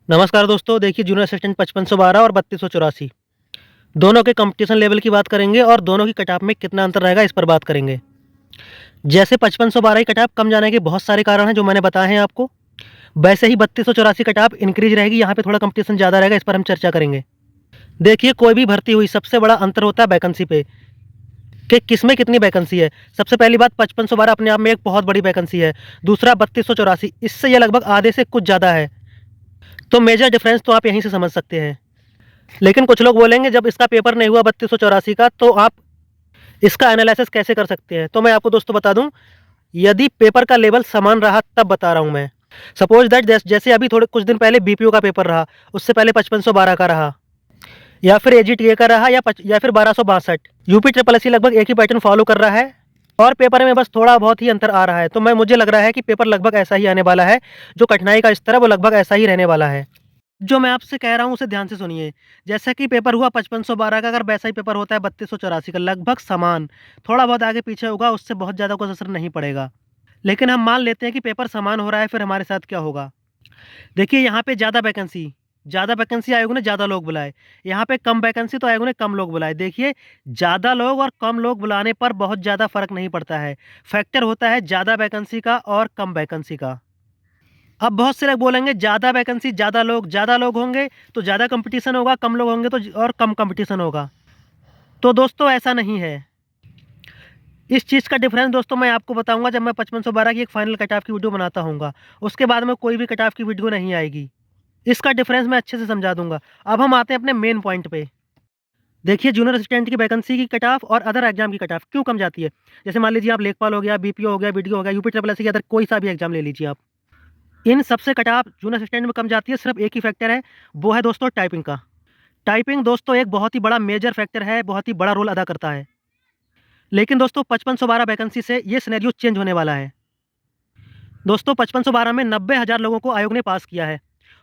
नमस्कार दोस्तों, देखिए जूनियर असिस्टेंट 5512 और 3284 दोनों के कंपटीशन लेवल की बात करेंगे और दोनों की कट ऑफ में कितना अंतर रहेगा इस पर बात करेंगे। जैसे 5512 की कट ऑफ कम जाने के बहुत सारे कारण हैं जो मैंने बताए हैं आपको, वैसे ही 3284 कट ऑफ इंक्रीज रहेगी, यहाँ पे थोड़ा कंपटीशन ज़्यादा रहेगा, इस पर हम चर्चा करेंगे। देखिए कोई भी भर्ती हुई सबसे बड़ा अंतर होता है वैकेंसी पे, कि किसमें कितनी वैकेंसी है। सबसे पहली बात 5512 अपने आप में एक बहुत बड़ी वैकेंसी है। दूसरा 3284 इससे ये लगभग आधे से कुछ ज़्यादा है। तो मेजर डिफरेंस तो आप यहीं से समझ सकते हैं। लेकिन कुछ लोग बोलेंगे जब इसका पेपर नहीं हुआ 3284 का तो आप इसका एनालिसिस कैसे कर सकते हैं? तो मैं आपको दोस्तों बता दूं, यदि पेपर का लेवल समान रहा तब बता रहा हूं मैं। सपोज दैट जैसे अभी थोड़े कुछ दिन पहले बीपीओ का पेपर रहा, उससे पहले 5512 का रहा, या फिर एजीटीए का रहा, या फिर 1262। यूपी ट्रिपल एससी लगभग एक ही पैटर्न फॉलो कर रहा है और पेपर में बस थोड़ा बहुत ही अंतर आ रहा है। तो मुझे लग रहा है कि पेपर लगभग ऐसा ही आने वाला है, जो कठिनाई का स्तर है वो लगभग ऐसा ही रहने वाला है। जो मैं आपसे कह रहा हूँ उसे ध्यान से सुनिए। जैसा कि पेपर हुआ 5512 का, अगर वैसा ही पेपर होता है 3284 का, लगभग समान, थोड़ा बहुत आगे पीछे होगा, उससे बहुत ज़्यादा कुछ असर नहीं पड़ेगा। लेकिन हम मान लेते हैं कि पेपर समान हो रहा है, फिर हमारे साथ क्या होगा? देखिए यहाँ पे ज़्यादा वैकेंसी आयोग ने ज़्यादा लोग बुलाए, यहाँ पे कम वैकेंसी तो आयोग ने कम लोग बुलाए। देखिए ज़्यादा लोग और कम लोग बुलाने पर बहुत ज़्यादा फ़र्क नहीं पड़ता है, फैक्टर होता है ज़्यादा वैकेंसी का और कम वैकेंसी का। अब बहुत से लोग बोलेंगे ज़्यादा वैकेंसी ज़्यादा लोग होंगे तो ज़्यादा कंपटीशन होगा, कम लोग होंगे तो और कम कंपटीशन होगा। तो दोस्तों ऐसा नहीं है। इस चीज़ का डिफरेंस दोस्तों मैं आपको बताऊंगा जब मैं 5512 की एक फाइनल कट ऑफ की वीडियो बनाता हूँगा। उसके बाद में कोई भी कट ऑफ की वीडियो नहीं आएगी। इसका डिफरेंस मैं अच्छे से समझा दूंगा। अब हम आते हैं अपने मेन पॉइंट पे। देखिए जूनियर असिस्टेंट की वैकेंसी की कट ऑफ और अदर एग्जाम की कट ऑफ क्यों कम जाती है? जैसे मान लीजिए आप लेखपाल हो गया, बीपीओ हो गया, बीडीओ हो गया, यूपी ट्रिपल एससी के अदर कोई सा भी एग्जाम ले लीजिए आप। इन सबसे कट ऑफ जूनियर असिस्टेंट में कम जाती है, सिर्फ एक ही फैक्टर है, वो है दोस्तों टाइपिंग का। टाइपिंग दोस्तों एक बहुत ही बड़ा मेजर फैक्टर है, बहुत ही बड़ा रोल अदा करता है। लेकिन दोस्तों 5512 वैकेंसी से ये सिनेरियो चेंज होने वाला है। दोस्तों 5512 में 90,000 लोगों को आयोग ने पास किया है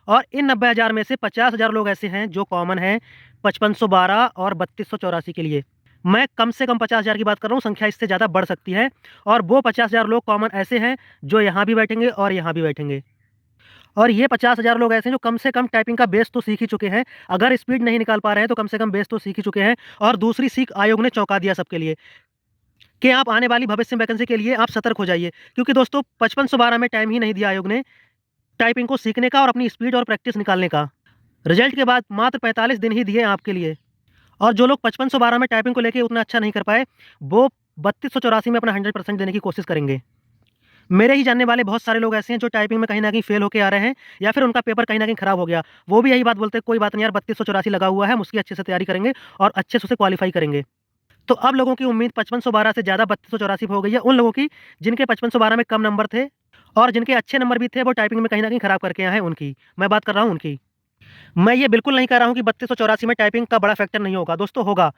और इन 90,000 में से 50,000 लोग ऐसे हैं जो कॉमन हैं 5512 और 3284 के लिए। मैं कम से कम 50,000 की बात कर रहा हूँ, संख्या इससे ज़्यादा बढ़ सकती है। और वो 50,000 लोग कॉमन ऐसे हैं जो यहाँ भी बैठेंगे और यहाँ भी बैठेंगे। और ये 50,000 लोग ऐसे हैं जो कम से कम टाइपिंग का बेस तो सीख ही चुके हैं। अगर स्पीड नहीं निकाल पा रहे हैं तो कम से कम बेस तो सीख ही चुके हैं। और दूसरी सीख आयोग ने चौंका दिया सबके लिए कि आप आने वाली भविष्य में वैकेंसी के लिए आप सतर्क हो जाइए, क्योंकि दोस्तों 5512 में टाइम ही नहीं दिया आयोग ने टाइपिंग को सीखने का और अपनी स्पीड और प्रैक्टिस निकालने का। रिजल्ट के बाद मात्र 45 दिन ही दिए आपके लिए। और जो लोग 5512 में टाइपिंग को लेके उतना अच्छा नहीं कर पाए, वो 3284 में अपना 100% देने की कोशिश करेंगे। मेरे ही जानने वाले बहुत सारे लोग ऐसे हैं जो टाइपिंग में कहीं न कहीं फेल होके आ रहे हैं, या फिर उनका पेपर कहीं न कहीं खराब हो गया। वो भी यही बात बोलते हैं, कोई बात नहीं यार, 3284 लगा हुआ है, हम उसकी अच्छे से तैयारी करेंगे और अच्छे से उसे क्वालीफाई करेंगे। तो अब लोगों की उम्मीद 5512 से ज़्यादा 3284 पे हो गई है, उन लोगों की जिनके 5512 में कम नंबर थे और जिनके अच्छे नंबर भी थे, वो टाइपिंग में कहीं न कहीं खराब करके आए हैं उनकी। मैं बात कर रहा हूँ उनकी। मैं ये बिल्कुल नहीं कह रहा हूँ कि 3284 में टाइपिंग का बड़ा फैक्टर नहीं होगा। दोस्तों होगा।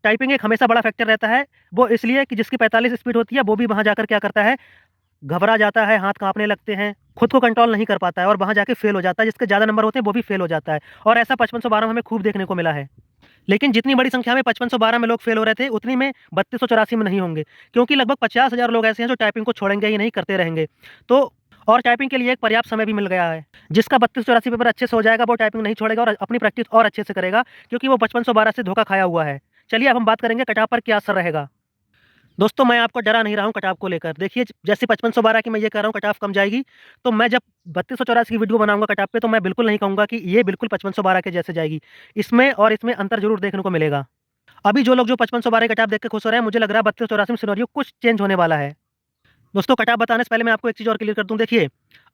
टाइपिंग एक हमेशा बड़ा फैक्टर रहता है। वो इसलिए कि जिसकी 45 स्पीड होती है, वो भी वहाँ जाकर क्या करता है, घबरा जाता है, हाथ काँपने लगते हैं, खुद को कंट्रोल नहीं कर पाता है और वहाँ जाके फेल हो जाता है। जिसके ज़्यादा नंबर होते हैं, वो भी फेल हो जाता है और ऐसा 5512 में हमें खूब देखने को मिला है। लेकिन जितनी बड़ी संख्या में 5512 में लोग फेल हो रहे थे, उतनी में 3284 में नहीं होंगे, क्योंकि लगभग 50,000 लोग ऐसे हैं जो टाइपिंग को छोड़ेंगे ही नहीं, करते रहेंगे। तो और टाइपिंग के लिए एक पर्याप्त समय भी मिल गया है। जिसका 3284 पेपर अच्छे से हो जाएगा, वो टाइपिंग नहीं छोड़ेगा और अपनी प्रैक्टिस और अच्छे से करेगा, क्योंकि वो 5512 से धोखा खाया हुआ है। चलिए अब हम बात करेंगे कट ऑफ पर क्या असर रहेगा। दोस्तों मैं आपको डरा नहीं रहा हूँ कट ऑफ को लेकर। देखिए जैसे 5512 की मैं ये कह रहा हूँ कट ऑफ कम जाएगी, तो मैं जब 3284 की वीडियो बनाऊँगा कट ऑफ पे, तो मैं बिल्कुल नहीं कहूँगा कि ये बिल्कुल 5512 के जैसे जाएगी। इसमें और इसमें अंतर ज़रूर देखने को मिलेगा। अभी जो लोग जो 5512 कट ऑफ देख के खुश हो रहे हैं, मुझे लग रहा है 3284 में सिनेरियो कुछ चेंज होने वाला है। दोस्तों कट ऑफ बताने से पहले मैं आपको एक चीज़ और क्लियर कर दूँ। देखिए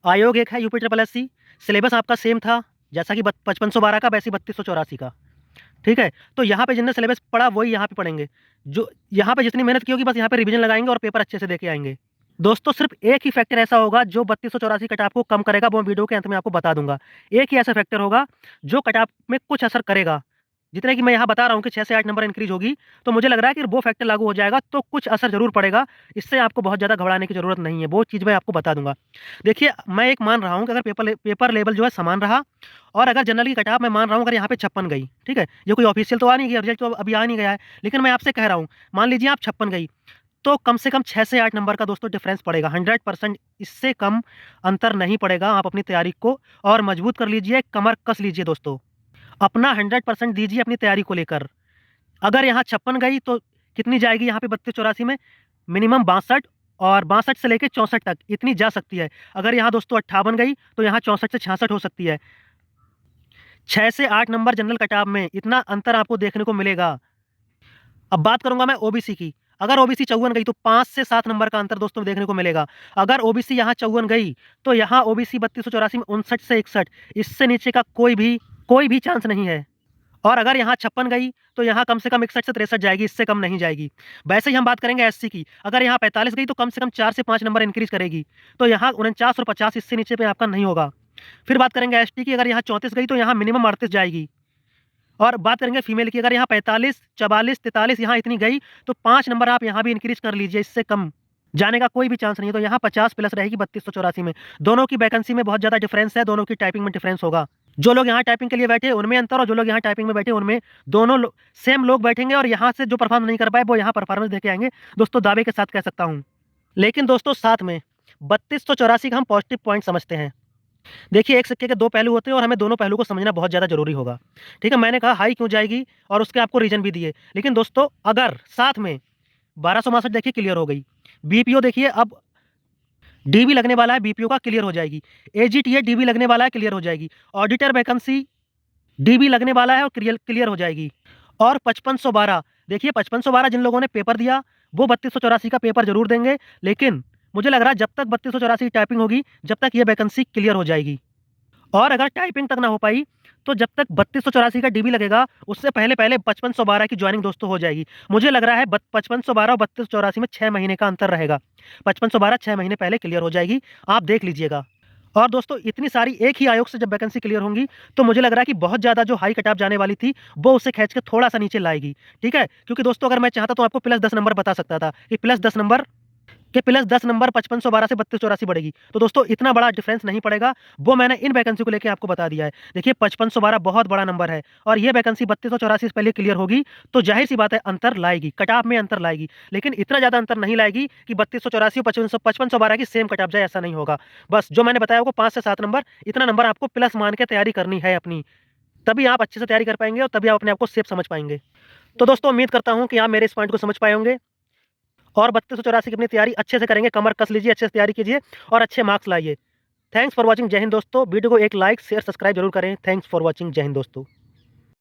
आयोग एक है यूपी ट्रिपल एससी, सिलेबस आपका सेम था जैसा कि 5512 का, वैसे ही 3284 का। ठीक है? तो यहाँ पे जिनने सिलेबस पढ़ा वही यहाँ पे पढ़ेंगे। जो यहाँ पे जितनी मेहनत की होगी, बस यहाँ पे रिवीजन लगाएँगे और पेपर अच्छे से दे के आएँगे। दोस्तों सिर्फ़ एक ही फैक्टर ऐसा होगा जो 3284 कट ऑफ को कम करेगा, वो मैं वीडियो के अंत में आपको बता दूँगा। एक ही ऐसा फैक्टर होगा जो कट ऑफ में कुछ असर करेगा। जितने की मैं यहाँ बता रहा हूँ कि 6 से 8 नंबर इंक्रीज़ होगी, तो मुझे लग रहा है कि वो फैक्टर लागू हो जाएगा तो कुछ असर ज़रूर पड़ेगा। इससे आपको बहुत ज़्यादा घबराने की ज़रूरत नहीं है, वो चीज़ मैं आपको बता दूँगा। देखिए मैं एक मान रहा हूँ कि अगर पेपर लेवल जो है समान रहा और अगर जनरल की कट ऑफ मैं मान रहा हूँ अगर यहाँ पे 56 गई, ठीक है? ये कोई ऑफ़िशियल तो आ नहीं गया, रिज़ल्ट तो अभी आ नहीं गया है, लेकिन मैं आपसे कह रहा हूँ, मान लीजिए आप 56 गई, तो कम से कम 6 से 8 नंबर का दोस्तों डिफरेंस पड़ेगा। 100% इससे कम अंतर नहीं पड़ेगा। आप अपनी तैयारी को और मजबूत कर लीजिए, कमर कस लीजिए दोस्तों। अपना 100% दीजिए अपनी तैयारी को लेकर। अगर यहाँ 56 गई तो कितनी जाएगी यहाँ पे 32-84 में? मिनिमम 62 और 62 से लेके 64 तक इतनी जा सकती है। अगर यहाँ दोस्तों 58 गई तो यहाँ 64 से 66 हो सकती है। 6 से 8 नंबर जनरल कट-ऑफ में इतना अंतर आपको देखने को मिलेगा। अब बात करूँगा मैं ओबीसी की। अगर ओबीसी 54 गई तो 5 से 7 नंबर का अंतर दोस्तों देखने को मिलेगा। अगर ओबीसी यहाँ 54 गई तो यहाँ ओबीसी 3284 में 59 से 61, इससे नीचे का कोई भी चांस नहीं है। और अगर यहाँ 56 गई तो यहाँ कम से कम 61 से 63 जाएगी, इससे कम नहीं जाएगी। वैसे ही हम बात करेंगे एससी की। अगर यहाँ 45 गई तो कम से कम 4 से 5 नंबर इंक्रीज करेगी, तो यहाँ 49 और 50 इससे नीचे पे आपका नहीं होगा। फिर बात करेंगे एसटी की। अगर यहाँ 34 गई तो यहाँ मिनिमम 38 जाएगी। और बात करेंगे फीमेल की। अगर यहाँ 45, 44, 43 यहाँ इतनी गई तो 5 नंबर आप यहाँ भी इंक्रीज कर लीजिए, इससे कम जाने का कोई भी चांस नहीं है। तो यहाँ 50 प्लस रहेगी 3284 में। दोनों की वैकेंसी में बहुत ज़्यादा डिफरेंस है, दोनों की टाइपिंग में डिफरेंस होगा। जो लोग यहाँ टाइपिंग के लिए बैठे उनमें अंतर, और जो लोग यहाँ टाइपिंग में बैठे उनमें दोनों सेम लोग बैठेंगे, और यहाँ से जो परफॉर्म नहीं कर पाए वो यहाँ परफॉर्मेंस देके आएंगे दोस्तों, दावे के साथ कह सकता हूँ। लेकिन दोस्तों साथ में 3284 का हम पॉजिटिव पॉइंट समझते हैं। देखिए, एक सिक्के के दो पहलू होते हैं और हमें दोनों पहलू को समझना बहुत ज़्यादा ज़रूरी होगा। ठीक है, मैंने कहा हाई क्यों जाएगी और उसके आपको रीज़न भी दिए। लेकिन दोस्तों अगर साथ में 1262 देखिए क्लियर हो गई, बीपीओ देखिए अब डीबी लगने वाला है, बीपीओ का क्लियर हो जाएगी। एजीटीए डीबी लगने वाला है, क्लियर हो जाएगी। ऑडिटर वैकेंसी डीबी लगने वाला है और क्लियर हो जाएगी। और 5512 देखिए, 5512 जिन लोगों ने पेपर दिया वो 3284 का पेपर जरूर देंगे, लेकिन मुझे लग रहा है जब तक 3284 टाइपिंग होगी जब तक ये वैकेंसी क्लियर हो जाएगी। और अगर टाइपिंग तक ना हो पाई तो जब तक 3284 का डीबी लगेगा उससे पहले 5512 की ज्वाइनिंग दोस्तों हो जाएगी। मुझे लग रहा है 5512 और 3284 में 6 महीने का अंतर रहेगा। 5512 6 महीने पहले क्लियर हो जाएगी, आप देख लीजिएगा। और दोस्तों इतनी सारी एक ही आयोग से जब वैकेंसी क्लियर होंगी तो मुझे लग रहा है कि बहुत ज़्यादा जो हाई कट ऑफ जाने वाली थी वो उसे खींच के थोड़ा सा नीचे लाएगी। ठीक है, क्योंकि दोस्तों अगर मैं चाहता तो आपको प्लस 10 नंबर बता सकता था कि प्लस 10 नंबर 5512 से 3284 बढ़ेगी। तो दोस्तों इतना बड़ा डिफरेंस नहीं पड़ेगा, वो मैंने इन वैकेंसी को लेके आपको बता दिया है। देखिए 5512 बहुत बड़ा नंबर है और ये वैकेंसी 3284 से पहले क्लियर होगी तो जाहिर सी बात है अंतर लाएगी, कट ऑफ में अंतर लाएगी। लेकिन इतना ज़्यादा अंतर नहीं लाएगी कि 3284 और 5512 की सेम कट ऑफ जाए, ऐसा नहीं होगा। बस जो मैंने बताया वो 5 से 7 नंबर, इतना नंबर आपको प्लस मान के तैयारी करनी है अपनी, तभी आप अच्छे से तैयारी कर पाएंगे और तभी आप अपने आप को सेफ समझ पाएंगे। तो दोस्तों उम्मीद करता हूँ कि आप मेरे इस पॉइंट को समझ पाए होंगे और 3284 की अपनी तैयारी अच्छे से करेंगे, कमर कस लीजिए, अच्छे से तैयारी कीजिए और अच्छे मार्क्स लाइए। थैंक्स फॉर वॉचिंग, जय हिंद दोस्तों। वीडियो को एक लाइक शेयर सब्सक्राइब जरूर करें। थैंक्स फॉर वॉचिंग, जय हिंद दोस्तों।